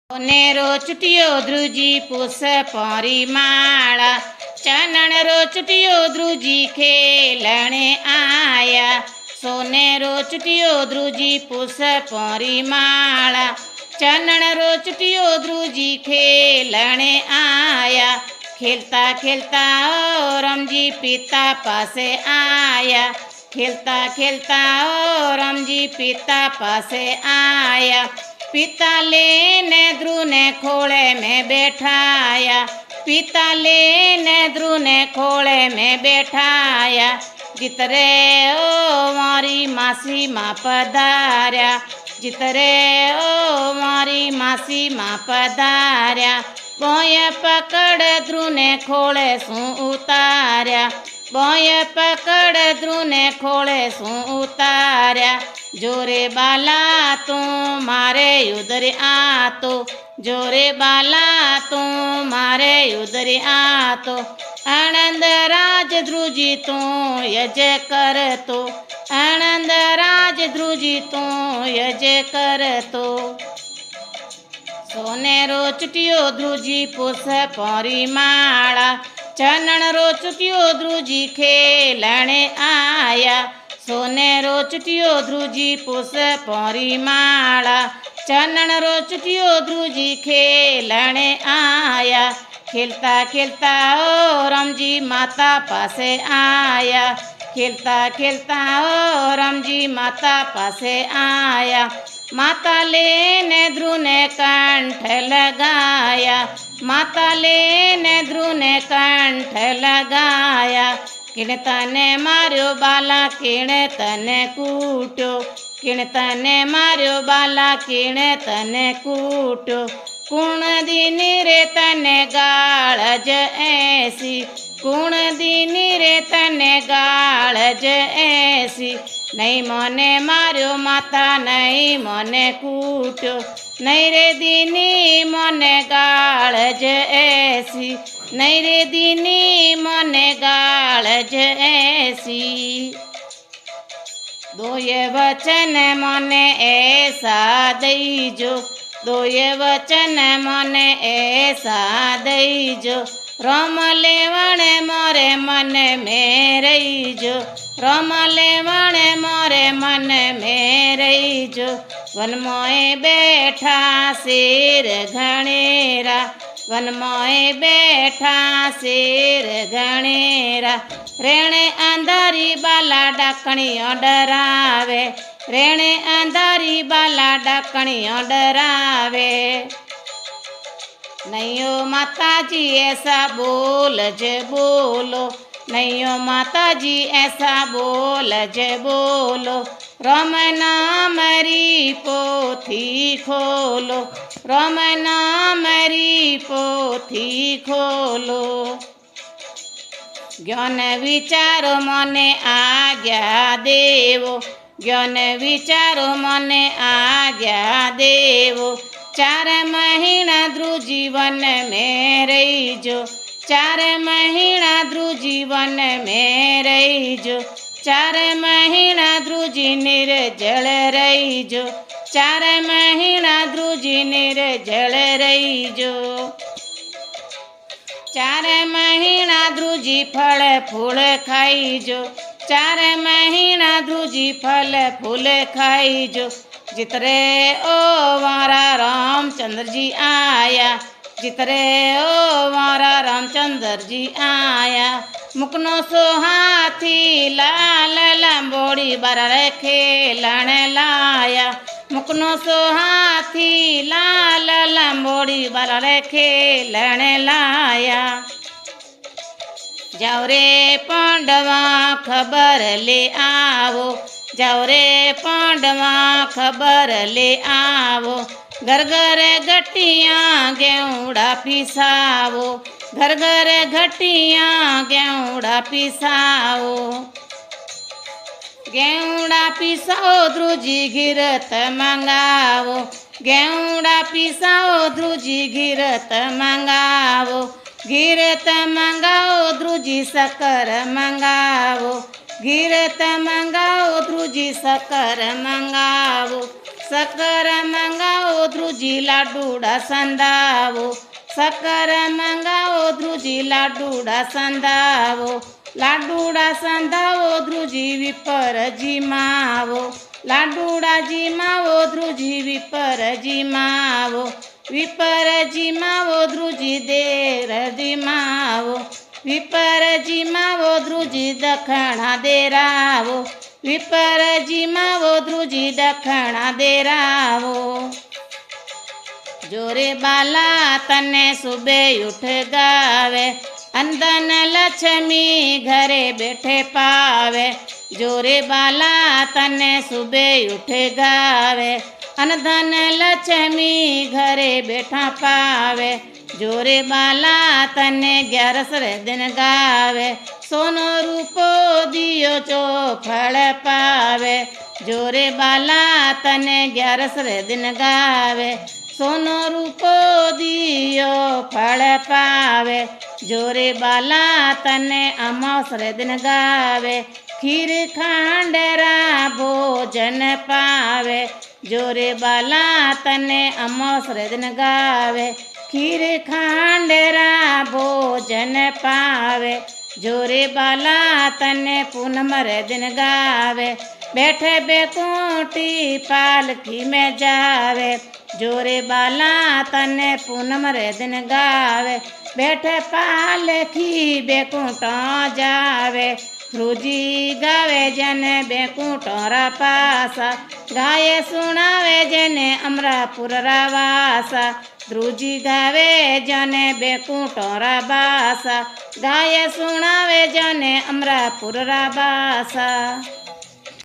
Narrow चुटियो ध्रुजी पुस पौरी माला, चानण रो चुटियो ध्रुजी खेलणे आया। सोनेरो चुटियो ध्रुजी पुस पौरी माला, चानण रो चुटियो ध्रुजी खेलणे आया। खेलता खेलता ओ रामजी पिता पासे आया, खेलता खेलता ओ रामजी पिता पासे आया। पिता लेने ध्रुव ने खोले में बैठाया, पिता लेने ध्रुव ने खोले में बैठाया। जितरे ओ मारी मासी माँ पधार्या, जितरे ओ मारी मासी माँ पधार्या। बोय पकड़ ध्रुव ने खोले सू उतार्या, बोय पकड़ ध्रुव ने खोले सू उतार्या। जोरे बाला तू मारे उधर आतो, जोरे बाला तू मारे उधर आतो। आनंद राज ध्रुजी तू यज कर तो, आनंद राज ध्रुजी तू यज कर तो। सोनेरो चुटियो ध्रुजी पुस पौरी माला, चानण रो चुटियो ध्रुजी खेलणे आया। सोनेरो चुटियो ध्रुजी पुस पौरी माला, चानण रो चुटियो ध्रुजी खेलणे आया। खेलता खेलता ओ रामजी माता पासे आया, खेलता खेलता ओ रामजी माता पासे आया। माता लेने ध्रुव ने कंठ लगाया, माता लेने ध्रुव ने कंठ लगाया। किण तने मार्यो बाला किण तने कूट्यो, किण तने मार्यो बाला किण तने कूट्यो। कुण दीनी रे तने गाळज ऐसी, कुण दीनी रे तने गाळज ऐसी। नहीं मने मार्यो माता नहीं मने कूट्यो, नहीं रे दीनी मने गाळज ऐसी, नहीं रे दीनी मने गाळज ऐसी। दोये वचन मने ऐसा दईजो, दोये वचन मने ऐसा दईजो। राम लेवण मोरे मन में रहीजो, राम लेवण मोरे मन में रहीजो। वन मोए बैठा शेर घणेरा, वन मोए बैठा शेर घणेरा। रेणे अंधारी बाला डाकणियों डरावे, रेणे अंधारी बाला डाकणियों डरावे। नैयो माता जी ऐसा बोलज बोलो, नैयो माता जी ऐसा बोलज बोलो। राम नाम री पोथी खोलो, राम नाम री पोथी खोलो। ज्ञान विचारो मने आज्ञा देवो, ज्ञान विचारो मने आज्ञा देवो। 4 महीना ध्रुव जीवन में रहीजो, 4 महीना ध्रुव जीवन में रहीजो। 4 महीना ध्रुव जी निर्जल रहीजो, 4 महीना ध्रुव जी निर्जल रहीजो। 4 महीना ध्रुव जी फल फूल खाईजो, 4 महीना ध्रुव जी फल फूल खाईजो। जितरे ओ मारा रामचंद्र जी आया, जितरे ओ मारा रामचंद्र जी आया। मुकनो सो हाथी लाल लंबोड़ी बरर खेलन लाया, मुकनो सो हाथी लाल लंबोड़ी बरर खेलन लाया। जाओ रे पांडवा खबर ले आवो, जाओ रे पांडवा खबर ले आवो। घर घर घटियाँ गेहूँड़ा पिसावो, घर घर घटियाँ गेहूँड़ा पिसावो। गेहूँड़ा पिसाओ ध्रुव जी घिरत मंगावो, गेहूँड़ा पिसाओ ध्रुव जी घिरत मंगावो। घिरत मंगाओ ध्रुव जी शक्कर मंगावो, घिरत मंगाओ ध्रुव जी शक्कर मंगावो। શક્કર મંગાવો ધ્રુજી લાડુડા સંધાવો, શક્કર મંગાવો ધ્રુજી લાડુડા સંધાવો, લાડુડા સંધાવો ધ્રુજી વિપરજી માવો, લાડુડા જીમાવો ધ્રુજી વિપરજી માવો, વિપરજી માવો ધ્રુજી દેરજી માવો, વિપરજી માવો ધ્રુજી દખણા દેરાવો, વિપરજી માવો ધ્રુજી દખણા દેરાવો। જોરે બાલા તને સુબે ઉઠ ગાવે, અંદન લક્ષ્મી ઘરે બેઠે પાવે, જોરે બાલા તને સુબે ઉઠ ગાવે, અનધન લક્ષ્મી ઘરે બેઠા પાવે, જોરે બાલા તને 11 દિન ગાવે, સોનો રૂપો દિયો ચોફળ પાવે, જોરે બાલા તને 11 દિન ગાવે, સોનો રૂપો દિયો ફળ પાવે, જોરે બાલા તને 11 દિન ગાવે, ખીર ખાંડરા ભોજન પાવે, જોરે બાલા તને 11 દિન ગાવે, ખીર ખાંડરા ભોજન પાવે, જોરે બાલા તને પૂનમ રે દિન ગાવે, બેઠે બેકુંઠી પાલકી में जावे, जोरे बाला तने पूनम रे दिन गावे, बैठे पालकी बेकुंठो जावे, ध्रुजी गावे जने बेकुंठो रा पासा, गाये सुनावे जने अमरापुर रा वासा, ध्रुजी गावे जने बेकुंठो रा बासा, गाये सुनावे जने अमरापुर रा बासा।